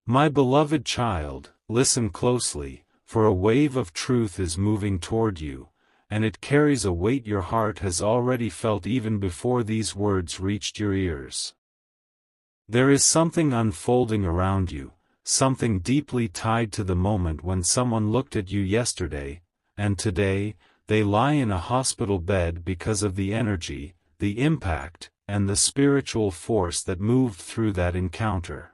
My beloved child, listen closely, for a wave of truth is moving toward you, and it carries a weight your heart has already felt even before these words reached your ears. There is something unfolding around you, something deeply tied to the moment when someone looked at you yesterday, and today, they lie in a hospital bed because of the energy, the impact, and the spiritual force that moved through that encounter.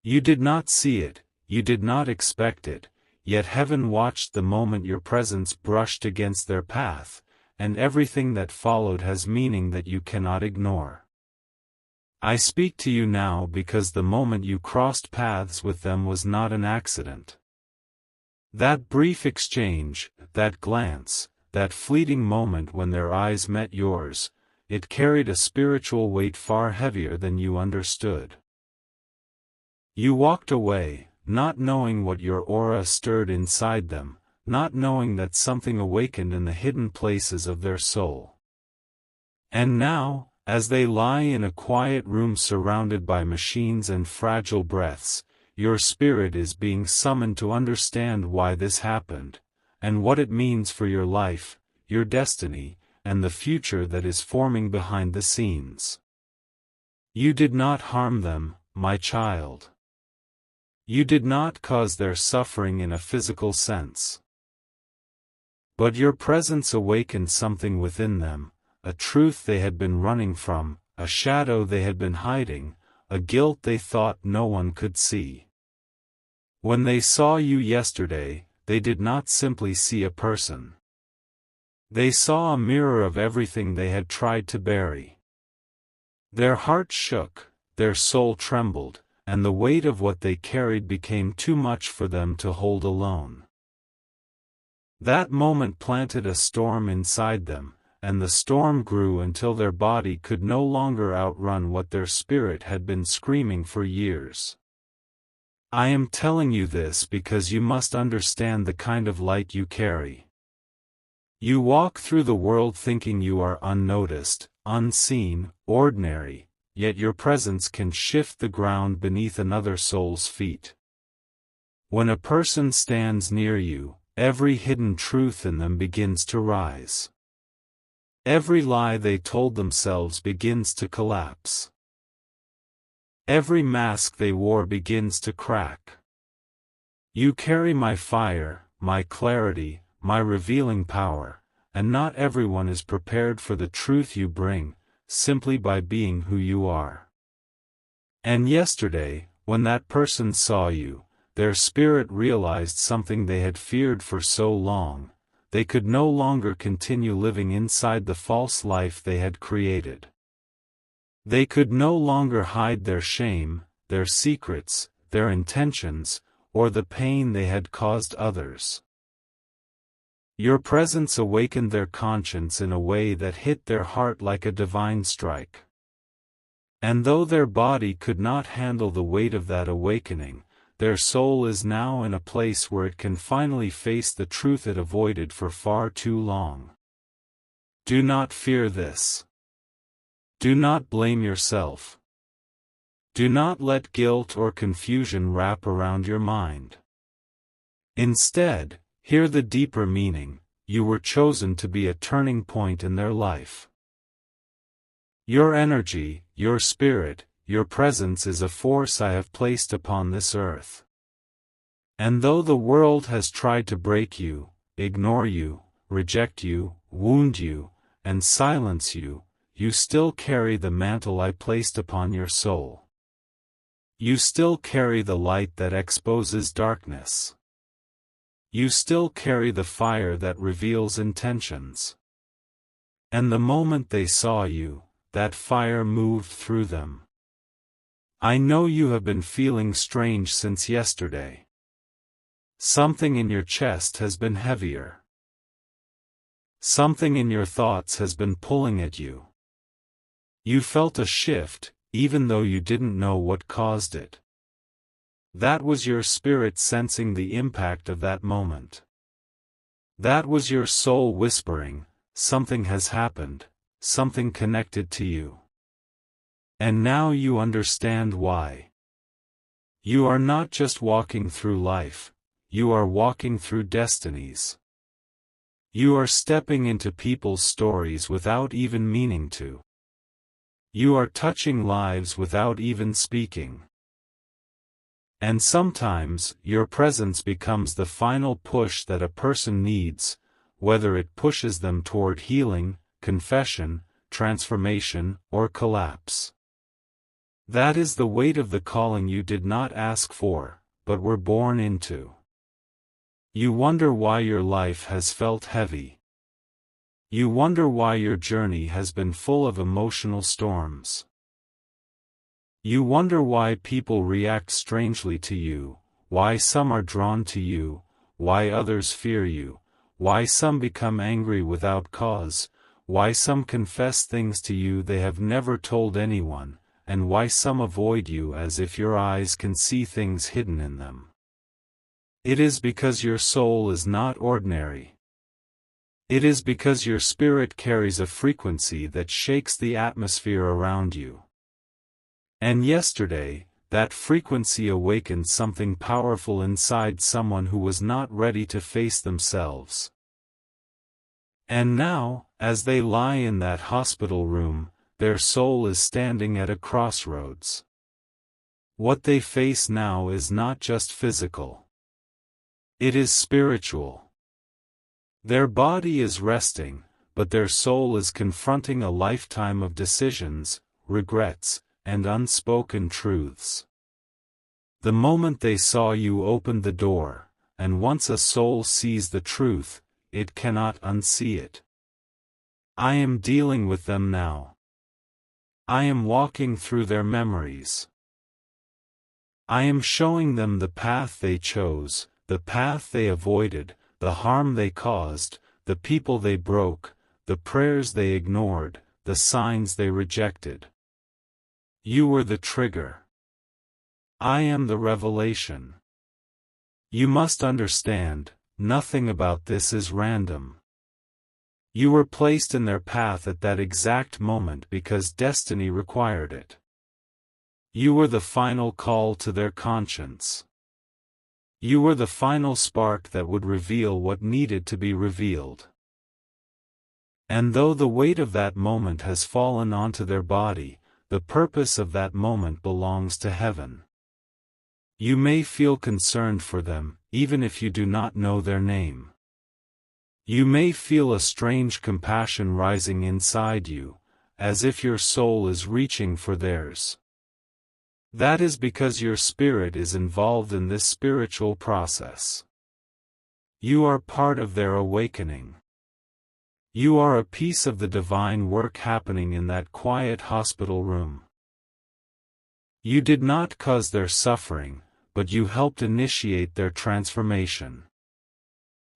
You did not see it, you did not expect it, yet heaven watched the moment your presence brushed against their path, and everything that followed has meaning that you cannot ignore. I speak to you now because the moment you crossed paths with them was not an accident. That brief exchange, that glance, that fleeting moment when their eyes met yours, it carried a spiritual weight far heavier than you understood. You walked away, not knowing what your aura stirred inside them, not knowing that something awakened in the hidden places of their soul. And now, as they lie in a quiet room surrounded by machines and fragile breaths, your spirit is being summoned to understand why this happened, and what it means for your life, your destiny, and the future that is forming behind the scenes. You did not harm them, my child. You did not cause their suffering in a physical sense. But your presence awakened something within them, a truth they had been running from, a shadow they had been hiding, a guilt they thought no one could see. When they saw you yesterday, they did not simply see a person. They saw a mirror of everything they had tried to bury. Their hearts shook, their soul trembled, and the weight of what they carried became too much for them to hold alone. That moment planted a storm inside them, and the storm grew until their body could no longer outrun what their spirit had been screaming for years. I am telling you this because you must understand the kind of light you carry. You walk through the world thinking you are unnoticed, unseen, ordinary, yet your presence can shift the ground beneath another soul's feet. When a person stands near you, every hidden truth in them begins to rise. Every lie they told themselves begins to collapse. Every mask they wore begins to crack. You carry my fire, my clarity, my revealing power, and not everyone is prepared for the truth you bring, simply by being who you are. And yesterday, when that person saw you, their spirit realized something they had feared for so long: they could no longer continue living inside the false life they had created. They could no longer hide their shame, their secrets, their intentions, or the pain they had caused others. Your presence awakened their conscience in a way that hit their heart like a divine strike. And though their body could not handle the weight of that awakening, their soul is now in a place where it can finally face the truth it avoided for far too long. Do not fear this. Do not blame yourself. Do not let guilt or confusion wrap around your mind. Instead, hear the deeper meaning: you were chosen to be a turning point in their life. Your energy, your spirit, your presence is a force I have placed upon this earth. And though the world has tried to break you, ignore you, reject you, wound you, and silence you, you still carry the mantle I placed upon your soul. You still carry the light that exposes darkness. You still carry the fire that reveals intentions. And the moment they saw you, that fire moved through them. I know you have been feeling strange since yesterday. Something in your chest has been heavier. Something in your thoughts has been pulling at you. You felt a shift, even though you didn't know what caused it. That was your spirit sensing the impact of that moment. That was your soul whispering, something has happened, something connected to you. And now you understand why. You are not just walking through life, you are walking through destinies. You are stepping into people's stories without even meaning to. You are touching lives without even speaking. And sometimes, your presence becomes the final push that a person needs, whether it pushes them toward healing, confession, transformation, or collapse. That is the weight of the calling you did not ask for, but were born into. You wonder why your life has felt heavy. You wonder why your journey has been full of emotional storms. You wonder why people react strangely to you, why some are drawn to you, why others fear you, why some become angry without cause, why some confess things to you they have never told anyone, and why some avoid you as if your eyes can see things hidden in them. It is because your soul is not ordinary. It is because your spirit carries a frequency that shakes the atmosphere around you. And yesterday, that frequency awakened something powerful inside someone who was not ready to face themselves. And now, as they lie in that hospital room, their soul is standing at a crossroads. What they face now is not just physical. It is spiritual. Their body is resting, but their soul is confronting a lifetime of decisions, regrets, and unspoken truths. The moment they saw you opened the door, and once a soul sees the truth, it cannot unsee it. I am dealing with them now. I am walking through their memories. I am showing them the path they chose, the path they avoided, the harm they caused, the people they broke, the prayers they ignored, the signs they rejected. You were the trigger. I am the revelation. You must understand, nothing about this is random. You were placed in their path at that exact moment because destiny required it. You were the final call to their conscience. You were the final spark that would reveal what needed to be revealed. And though the weight of that moment has fallen onto their body, the purpose of that moment belongs to heaven. You may feel concerned for them, even if you do not know their name. You may feel a strange compassion rising inside you, as if your soul is reaching for theirs. That is because your spirit is involved in this spiritual process. You are part of their awakening. You are a piece of the divine work happening in that quiet hospital room. You did not cause their suffering, but you helped initiate their transformation.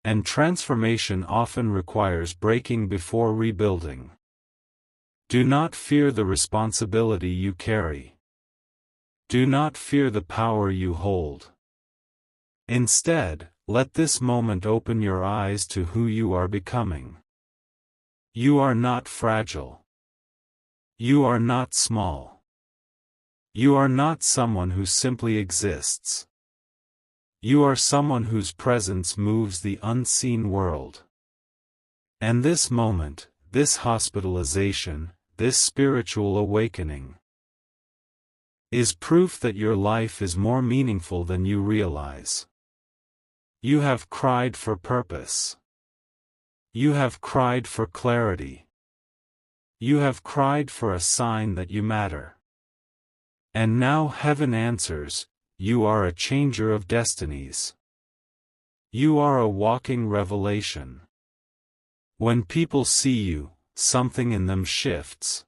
And transformation often requires breaking before rebuilding. Do not fear the responsibility you carry. Do not fear the power you hold. Instead, let this moment open your eyes to who you are becoming. You are not fragile. You are not small. You are not someone who simply exists. You are someone whose presence moves the unseen world. And this moment, this hospitalization, this spiritual awakening, is proof that your life is more meaningful than you realize. You have cried for purpose. You have cried for clarity. You have cried for a sign that you matter. And now heaven answers, you are a changer of destinies. You are a walking revelation. When people see you, something in them shifts.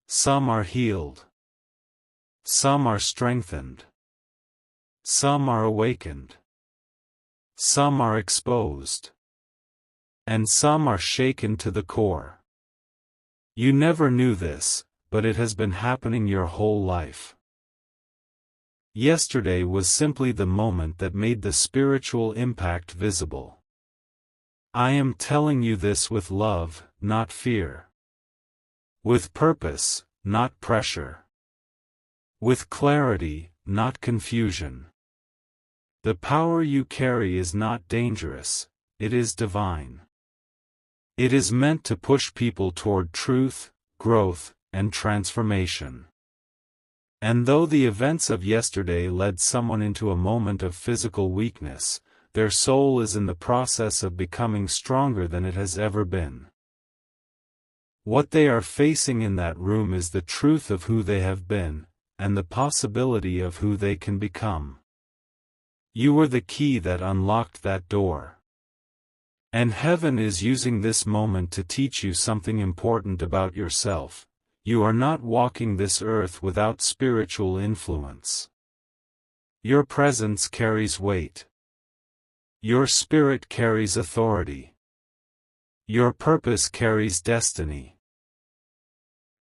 Some are healed. Some are strengthened. Some are awakened. Some are exposed. And some are shaken to the core. You never knew this, but it has been happening your whole life. Yesterday was simply the moment that made the spiritual impact visible. I am telling you this with love, not fear. With purpose, not pressure. With clarity, not confusion. The power you carry is not dangerous, it is divine. It is meant to push people toward truth, growth, and transformation. And though the events of yesterday led someone into a moment of physical weakness, their soul is in the process of becoming stronger than it has ever been. What they are facing in that room is the truth of who they have been, and the possibility of who they can become. You were the key that unlocked that door. And heaven is using this moment to teach you something important about yourself. You are not walking this earth without spiritual influence. Your presence carries weight. Your spirit carries authority. Your purpose carries destiny.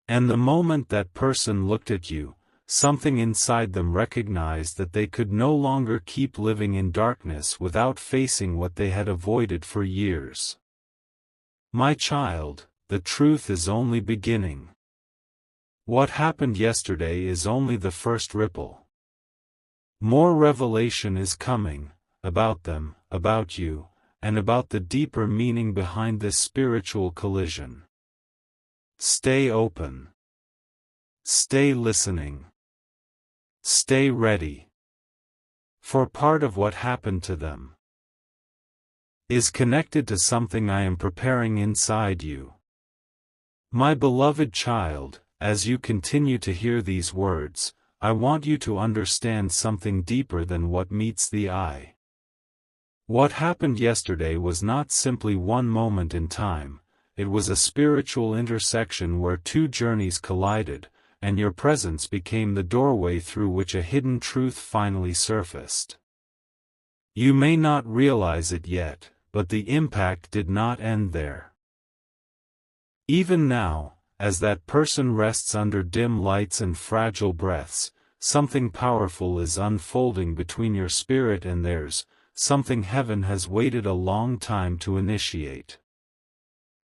And the moment that person looked at you, something inside them recognized that they could no longer keep living in darkness without facing what they had avoided for years. My child, the truth is only beginning. What happened yesterday is only the first ripple. More revelation is coming, about them, about you, and about the deeper meaning behind this spiritual collision. Stay open. Stay listening. Stay ready. For part of what happened to them is connected to something I am preparing inside you. My beloved child, as you continue to hear these words, I want you to understand something deeper than what meets the eye. What happened yesterday was not simply one moment in time, it was a spiritual intersection where two journeys collided, and your presence became the doorway through which a hidden truth finally surfaced. You may not realize it yet, but the impact did not end there. Even now, as that person rests under dim lights and fragile breaths, something powerful is unfolding between your spirit and theirs, something heaven has waited a long time to initiate.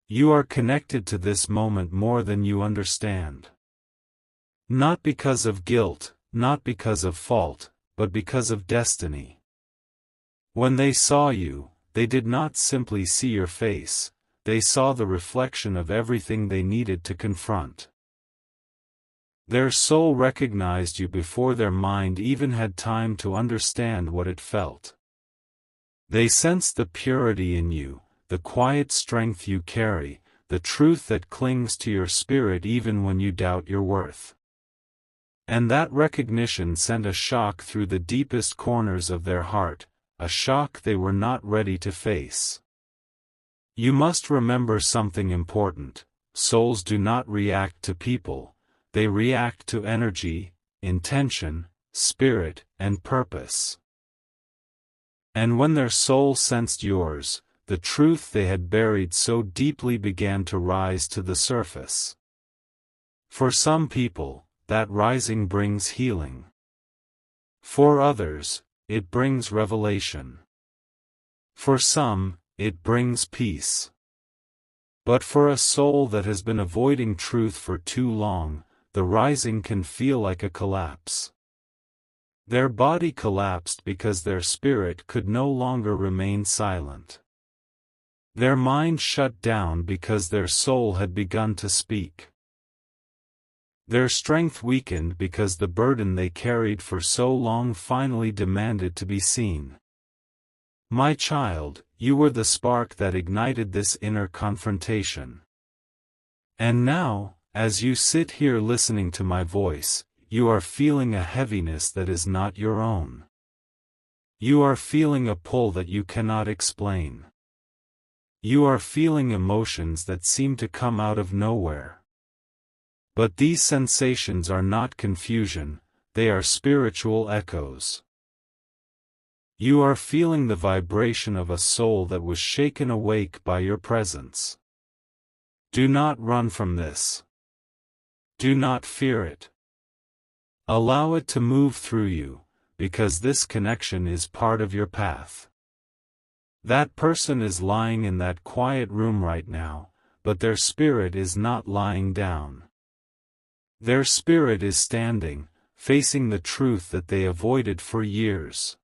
You are connected to this moment more than you understand. Not because of guilt, not because of fault, but because of destiny. When they saw you, they did not simply see your face, they saw the reflection of everything they needed to confront. Their soul recognized you before their mind even had time to understand what it felt. They sensed the purity in you, the quiet strength you carry, the truth that clings to your spirit even when you doubt your worth. And that recognition sent a shock through the deepest corners of their heart, a shock they were not ready to face. You must remember something important: souls do not react to people, they react to energy, intention, spirit, and purpose. And when their soul sensed yours, the truth they had buried so deeply began to rise to the surface. For some people, that rising brings healing. For others, it brings revelation. For some, it brings peace. But for a soul that has been avoiding truth for too long, the rising can feel like a collapse. Their body collapsed because their spirit could no longer remain silent. Their mind shut down because their soul had begun to speak. Their strength weakened because the burden they carried for so long finally demanded to be seen. My child, you were the spark that ignited this inner confrontation. And now, as you sit here listening to my voice, you are feeling a heaviness that is not your own. You are feeling a pull that you cannot explain. You are feeling emotions that seem to come out of nowhere. But these sensations are not confusion, they are spiritual echoes. You are feeling the vibration of a soul that was shaken awake by your presence. Do not run from this. Do not fear it. Allow it to move through you, because this connection is part of your path. That person is lying in that quiet room right now, but their spirit is not lying down. Their spirit is standing, facing the truth that they avoided for years.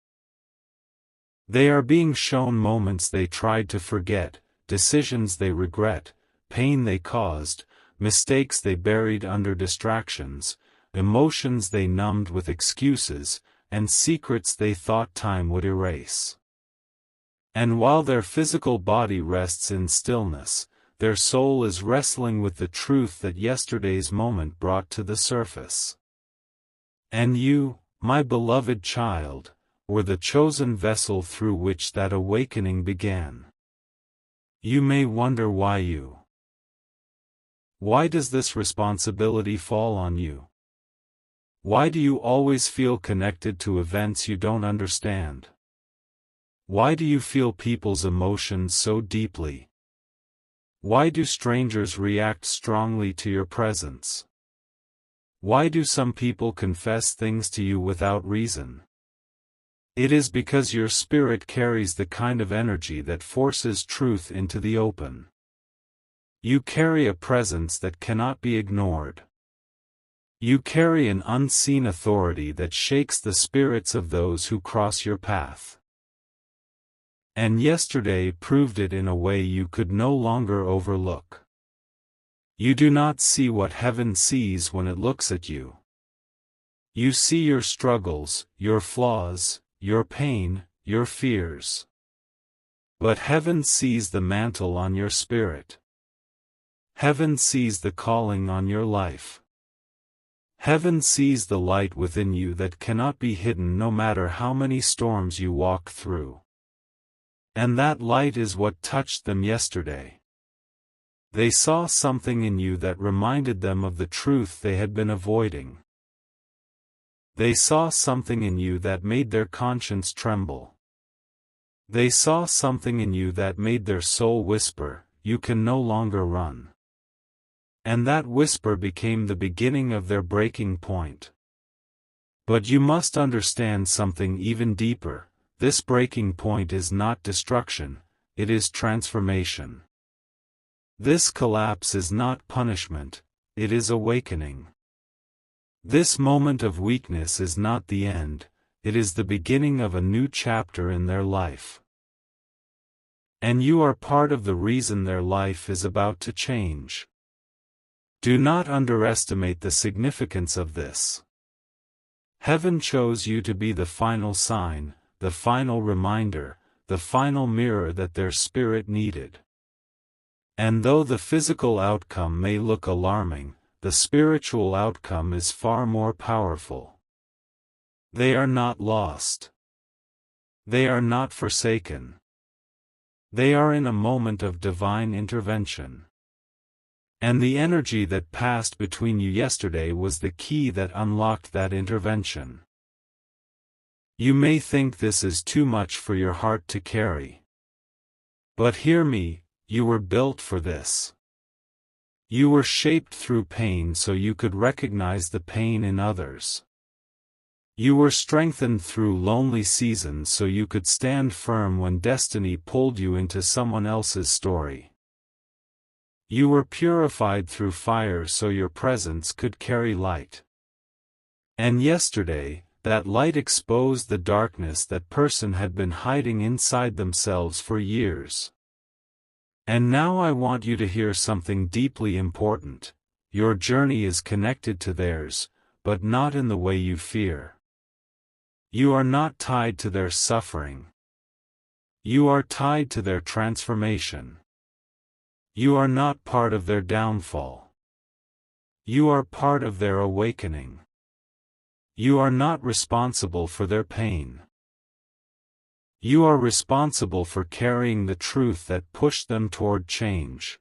They are being shown moments they tried to forget, decisions they regret, pain they caused, mistakes they buried under distractions, emotions they numbed with excuses, and secrets they thought time would erase. And while their physical body rests in stillness, their soul is wrestling with the truth that yesterday's moment brought to the surface. And you, my beloved child, were the chosen vessel through which that awakening began. You may wonder why does this responsibility fall on you? Why do you always feel connected to events you don't understand? Why do you feel people's emotions so deeply? Why do strangers react strongly to your presence? Why do some people confess things to you without reason? It is because your spirit carries the kind of energy that forces truth into the open. You carry a presence that cannot be ignored. You carry an unseen authority that shakes the spirits of those who cross your path. And yesterday proved it in a way you could no longer overlook. You do not see what heaven sees when it looks at you. You see your struggles, your flaws, your pain, your fears. But heaven sees the mantle on your spirit. Heaven sees the calling on your life. Heaven sees the light within you that cannot be hidden no matter how many storms you walk through. And that light is what touched them yesterday. They saw something in you that reminded them of the truth they had been avoiding. They saw something in you that made their conscience tremble. They saw something in you that made their soul whisper, "You can no longer run." And that whisper became the beginning of their breaking point. But you must understand something even deeper. This breaking point is not destruction, it is transformation. This collapse is not punishment, it is awakening. This moment of weakness is not the end, it is the beginning of a new chapter in their life. And you are part of the reason their life is about to change. Do not underestimate the significance of this. Heaven chose you to be the final sign, the final reminder, the final mirror that their spirit needed. And though the physical outcome may look alarming, the spiritual outcome is far more powerful. They are not lost. They are not forsaken. They are in a moment of divine intervention. And the energy that passed between you yesterday was the key that unlocked that intervention. You may think this is too much for your heart to carry. But hear me, you were built for this. You were shaped through pain so you could recognize the pain in others. You were strengthened through lonely seasons so you could stand firm when destiny pulled you into someone else's story. You were purified through fire so your presence could carry light. And yesterday, that light exposed the darkness that person had been hiding inside themselves for years. And now I want you to hear something deeply important. Your journey is connected to theirs, but not in the way you fear. You are not tied to their suffering. You are tied to their transformation. You are not part of their downfall. You are part of their awakening. You are not responsible for their pain. You are responsible for carrying the truth that pushed them toward change.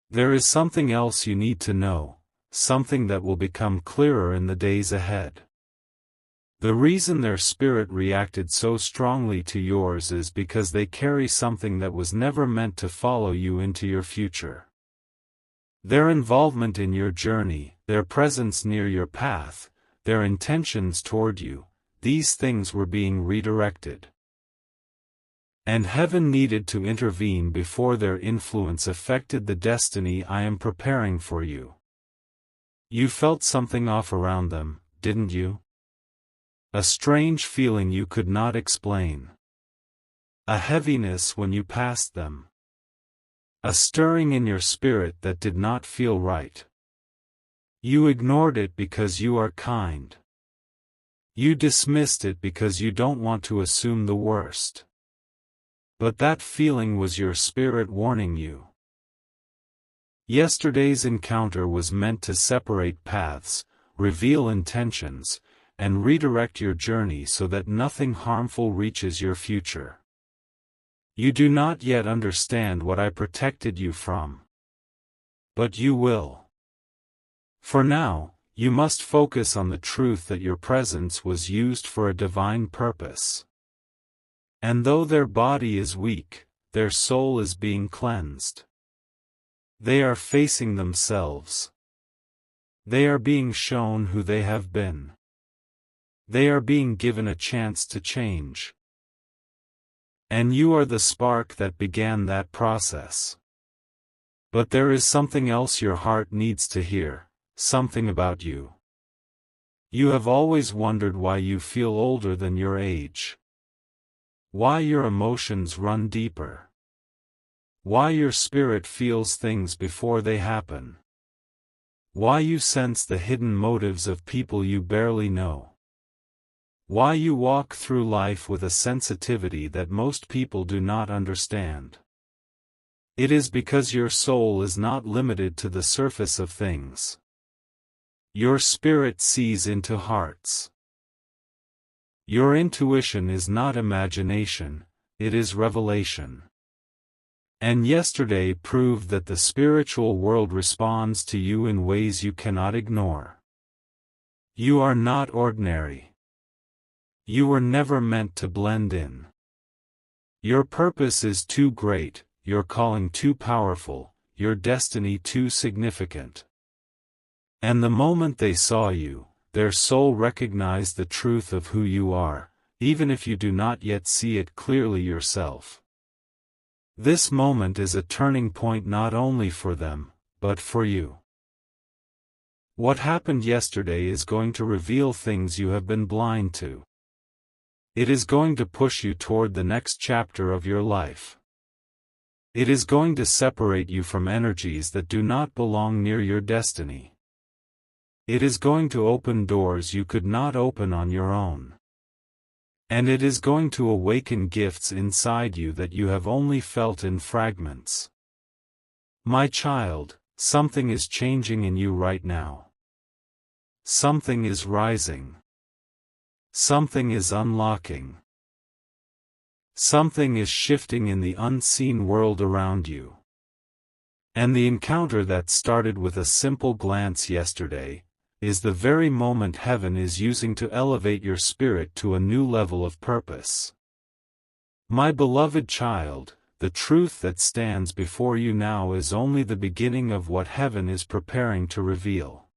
There is something else you need to know, something that will become clearer in the days ahead. The reason their spirit reacted so strongly to yours is because they carry something that was never meant to follow you into your future. Their involvement in your journey, their presence near your path, their intentions toward you, these things were being redirected. And heaven needed to intervene before their influence affected the destiny I am preparing for you. You felt something off around them, didn't you? A strange feeling you could not explain. A heaviness when you passed them. A stirring in your spirit that did not feel right. You ignored it because you are kind. You dismissed it because you don't want to assume the worst. But that feeling was your spirit warning you. Yesterday's encounter was meant to separate paths, reveal intentions, and redirect your journey so that nothing harmful reaches your future. You do not yet understand what I protected you from. But you will. For now, you must focus on the truth that your presence was used for a divine purpose. And though their body is weak, their soul is being cleansed. They are facing themselves. They are being shown who they have been. They are being given a chance to change. And you are the spark that began that process. But there is something else your heart needs to hear, something about you. You have always wondered why you feel older than your age. Why your emotions run deeper. Why your spirit feels things before they happen. Why you sense the hidden motives of people you barely know. Why you walk through life with a sensitivity that most people do not understand. It is because your soul is not limited to the surface of things. Your spirit sees into hearts. Your intuition is not imagination, it is revelation. And yesterday proved that the spiritual world responds to you in ways you cannot ignore. You are not ordinary. You were never meant to blend in. Your purpose is too great, your calling too powerful, your destiny too significant. And the moment they saw you, their soul recognized the truth of who you are, even if you do not yet see it clearly yourself. This moment is a turning point not only for them, but for you. What happened yesterday is going to reveal things you have been blind to. It is going to push you toward the next chapter of your life. It is going to separate you from energies that do not belong near your destiny. It is going to open doors you could not open on your own. And it is going to awaken gifts inside you that you have only felt in fragments. My child, something is changing in you right now. Something is rising. Something is unlocking. Something is shifting in the unseen world around you. And the encounter that started with a simple glance yesterday is the very moment heaven is using to elevate your spirit to a new level of purpose. My beloved child, the truth that stands before you now is only the beginning of what heaven is preparing to reveal.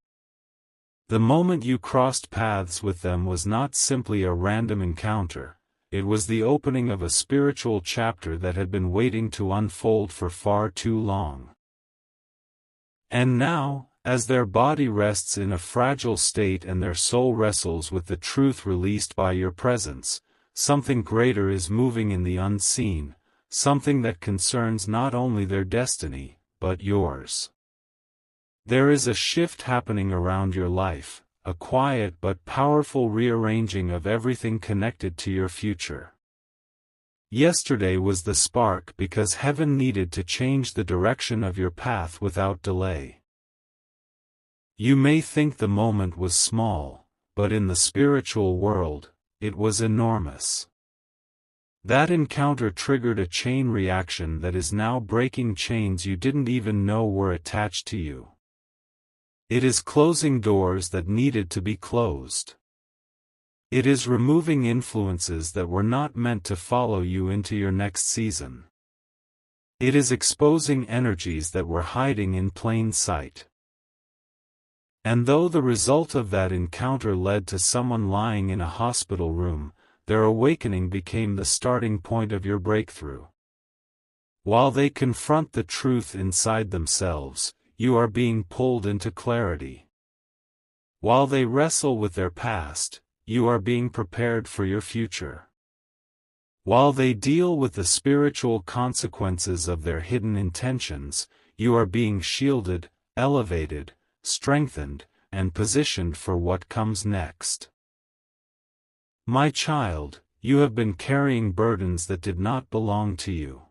The moment you crossed paths with them was not simply a random encounter, it was the opening of a spiritual chapter that had been waiting to unfold for far too long. And now, as their body rests in a fragile state and their soul wrestles with the truth released by your presence, something greater is moving in the unseen, something that concerns not only their destiny, but yours. There is a shift happening around your life, a quiet but powerful rearranging of everything connected to your future. Yesterday was the spark because heaven needed to change the direction of your path without delay. You may think the moment was small, but in the spiritual world, it was enormous. That encounter triggered a chain reaction that is now breaking chains you didn't even know were attached to you. It is closing doors that needed to be closed. It is removing influences that were not meant to follow you into your next season. It is exposing energies that were hiding in plain sight. And though the result of that encounter led to someone lying in a hospital room, their awakening became the starting point of your breakthrough. While they confront the truth inside themselves, you are being pulled into clarity. While they wrestle with their past, you are being prepared for your future. While they deal with the spiritual consequences of their hidden intentions, you are being shielded, elevated, strengthened, and positioned for what comes next. My child, you have been carrying burdens that did not belong to you.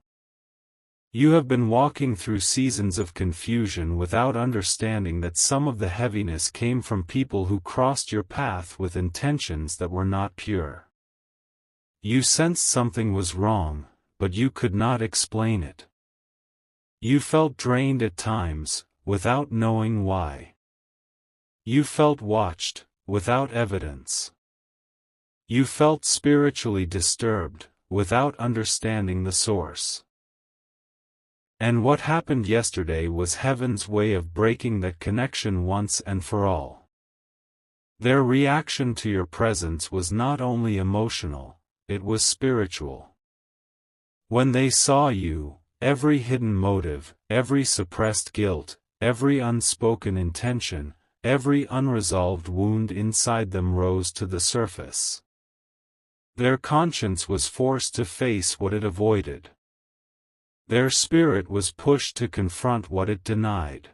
You have been walking through seasons of confusion without understanding that some of the heaviness came from people who crossed your path with intentions that were not pure. You sensed something was wrong, but you could not explain it. You felt drained at times, without knowing why. You felt watched, without evidence. You felt spiritually disturbed, without understanding the source. And what happened yesterday was heaven's way of breaking that connection once and for all. Their reaction to your presence was not only emotional, it was spiritual. When they saw you, every hidden motive, every suppressed guilt, every unspoken intention, every unresolved wound inside them rose to the surface. Their conscience was forced to face what it avoided. Their spirit was pushed to confront what it denied.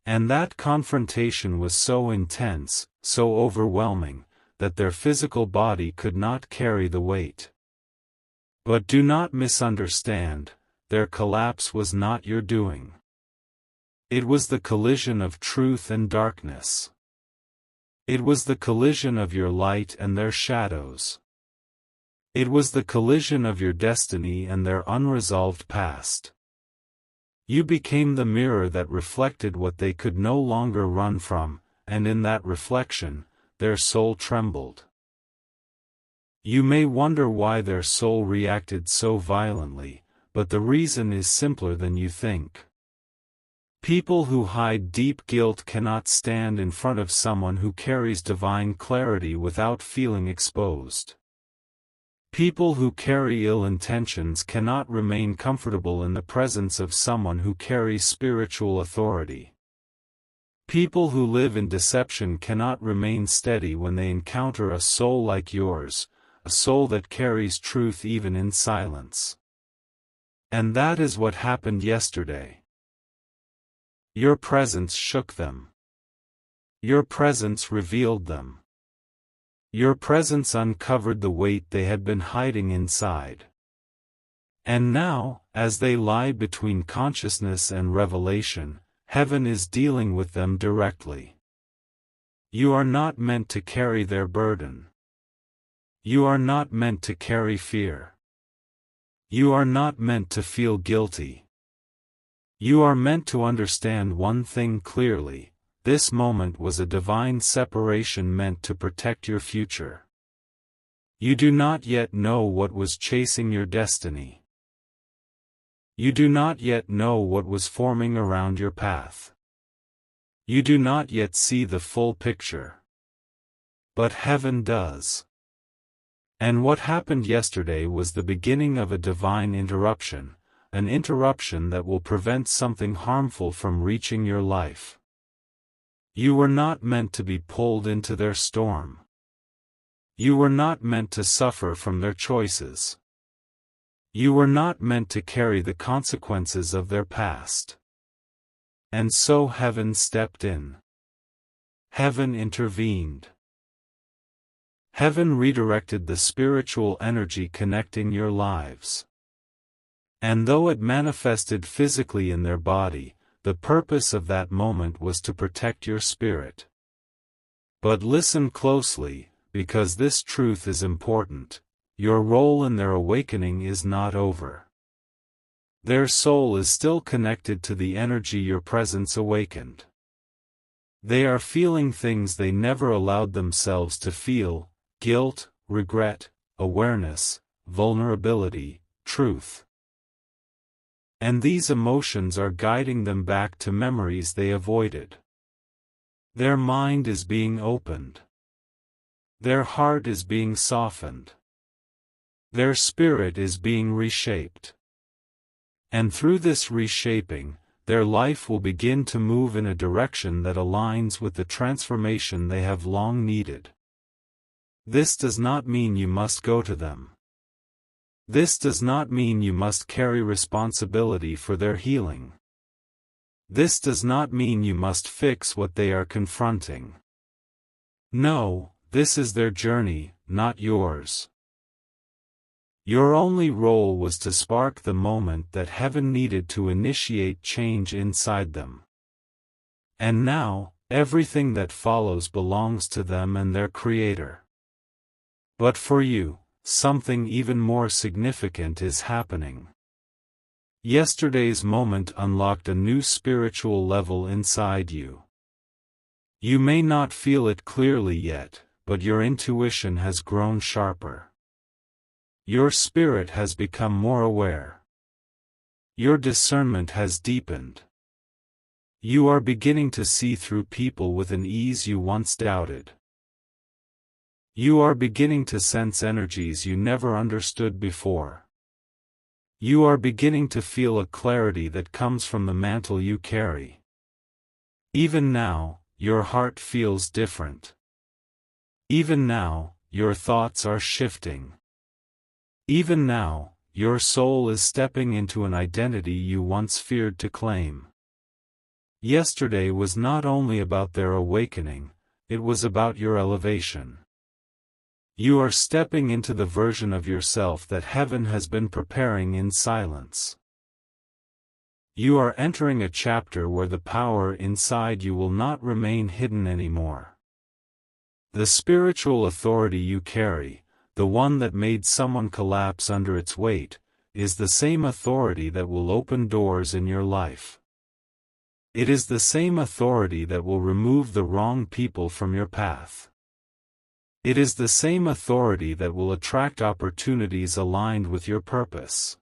And that confrontation was so intense, so overwhelming, that their physical body could not carry the weight. But do not misunderstand, their collapse was not your doing. It was the collision of truth and darkness. It was the collision of your light and their shadows. It was the collision of your destiny and their unresolved past. You became the mirror that reflected what they could no longer run from, and in that reflection, their soul trembled. You may wonder why their soul reacted so violently, but the reason is simpler than you think. People who hide deep guilt cannot stand in front of someone who carries divine clarity without feeling exposed. People who carry ill intentions cannot remain comfortable in the presence of someone who carries spiritual authority. People who live in deception cannot remain steady when they encounter a soul like yours, a soul that carries truth even in silence. And that is what happened yesterday. Your presence shook them. Your presence revealed them. Your presence uncovered the weight they had been hiding inside. And now, as they lie between consciousness and revelation, heaven is dealing with them directly. You are not meant to carry their burden. You are not meant to carry fear. You are not meant to feel guilty. You are meant to understand one thing clearly. This moment was a divine separation meant to protect your future. You do not yet know what was chasing your destiny. You do not yet know what was forming around your path. You do not yet see the full picture. But heaven does. And what happened yesterday was the beginning of a divine interruption, an interruption that will prevent something harmful from reaching your life. You were not meant to be pulled into their storm. You were not meant to suffer from their choices. You were not meant to carry the consequences of their past. And so heaven stepped in. Heaven intervened. Heaven redirected the spiritual energy connecting your lives. And though it manifested physically in their body, the purpose of that moment was to protect your spirit. But listen closely, because this truth is important. Your role in their awakening is not over. Their soul is still connected to the energy your presence awakened. They are feeling things they never allowed themselves to feel: guilt, regret, awareness, vulnerability, truth. And these emotions are guiding them back to memories they avoided. Their mind is being opened. Their heart is being softened. Their spirit is being reshaped. And through this reshaping, their life will begin to move in a direction that aligns with the transformation they have long needed. This does not mean you must go to them. This does not mean you must carry responsibility for their healing. This does not mean you must fix what they are confronting. No, this is their journey, not yours. Your only role was to spark the moment that heaven needed to initiate change inside them. And now, everything that follows belongs to them and their Creator. But for you, something even more significant is happening. Yesterday's moment unlocked a new spiritual level inside you. You may not feel it clearly yet, but your intuition has grown sharper. Your spirit has become more aware. Your discernment has deepened. You are beginning to see through people with an ease you once doubted. You are beginning to sense energies you never understood before. You are beginning to feel a clarity that comes from the mantle you carry. Even now, your heart feels different. Even now, your thoughts are shifting. Even now, your soul is stepping into an identity you once feared to claim. Yesterday was not only about their awakening, it was about your elevation. You are stepping into the version of yourself that heaven has been preparing in silence. You are entering a chapter where the power inside you will not remain hidden anymore. The spiritual authority you carry, the one that made someone collapse under its weight, is the same authority that will open doors in your life. It is the same authority that will remove the wrong people from your path. It is the same authority that will attract opportunities aligned with your purpose.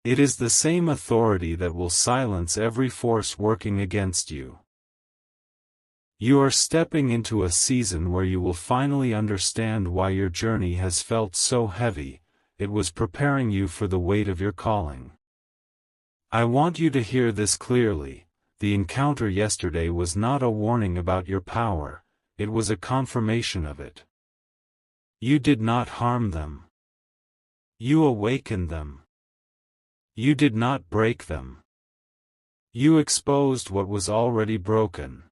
It is the same authority that will silence every force working against you. You are stepping into a season where you will finally understand why your journey has felt so heavy. It was preparing you for the weight of your calling. I want you to hear this clearly. The encounter yesterday was not a warning about your power, it was a confirmation of it. You did not harm them. You awakened them. You did not break them. You exposed what was already broken.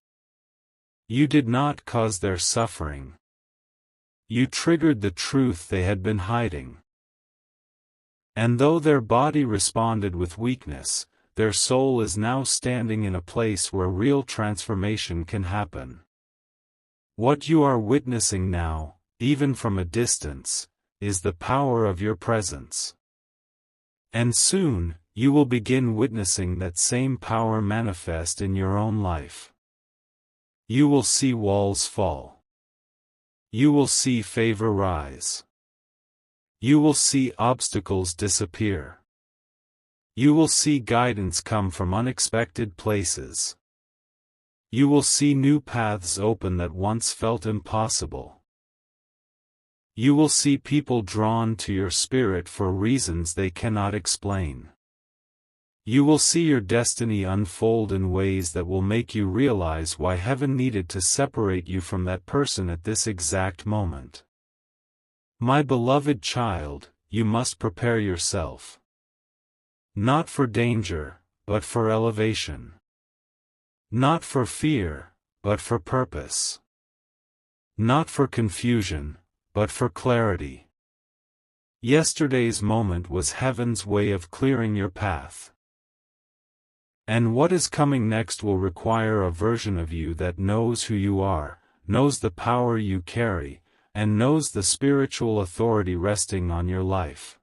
You did not cause their suffering. You triggered the truth they had been hiding. And though their body responded with weakness, their soul is now standing in a place where real transformation can happen. What you are witnessing now, even from a distance, is the power of your presence. And soon, you will begin witnessing that same power manifest in your own life. You will see walls fall. You will see favor rise. You will see obstacles disappear. You will see guidance come from unexpected places. You will see new paths open that once felt impossible. You will see people drawn to your spirit for reasons they cannot explain. You will see your destiny unfold in ways that will make you realize why heaven needed to separate you from that person at this exact moment. My beloved child, you must prepare yourself. Not for danger, but for elevation. Not for fear, but for purpose. Not for confusion, but for clarity. Yesterday's moment was heaven's way of clearing your path. And what is coming next will require a version of you that knows who you are, knows the power you carry, and knows the spiritual authority resting on your life.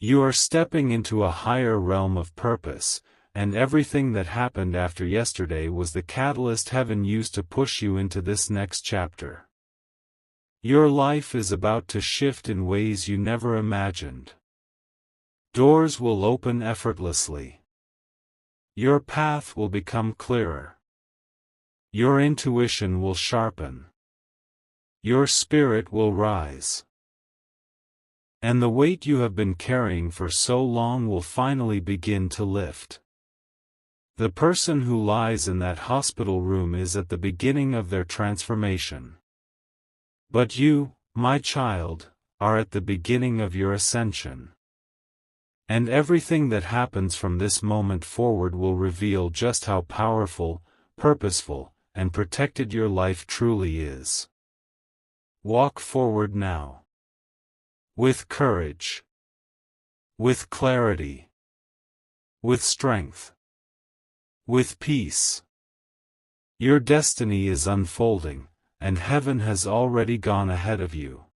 You are stepping into a higher realm of purpose, and everything that happened after yesterday was the catalyst heaven used to push you into this next chapter. Your life is about to shift in ways you never imagined. Doors will open effortlessly. Your path will become clearer. Your intuition will sharpen. Your spirit will rise. And the weight you have been carrying for so long will finally begin to lift. The person who lies in that hospital room is at the beginning of their transformation. But you, my child, are at the beginning of your ascension. And everything that happens from this moment forward will reveal just how powerful, purposeful, and protected your life truly is. Walk forward now. With courage. With clarity. With strength. With peace. Your destiny is unfolding, and heaven has already gone ahead of you.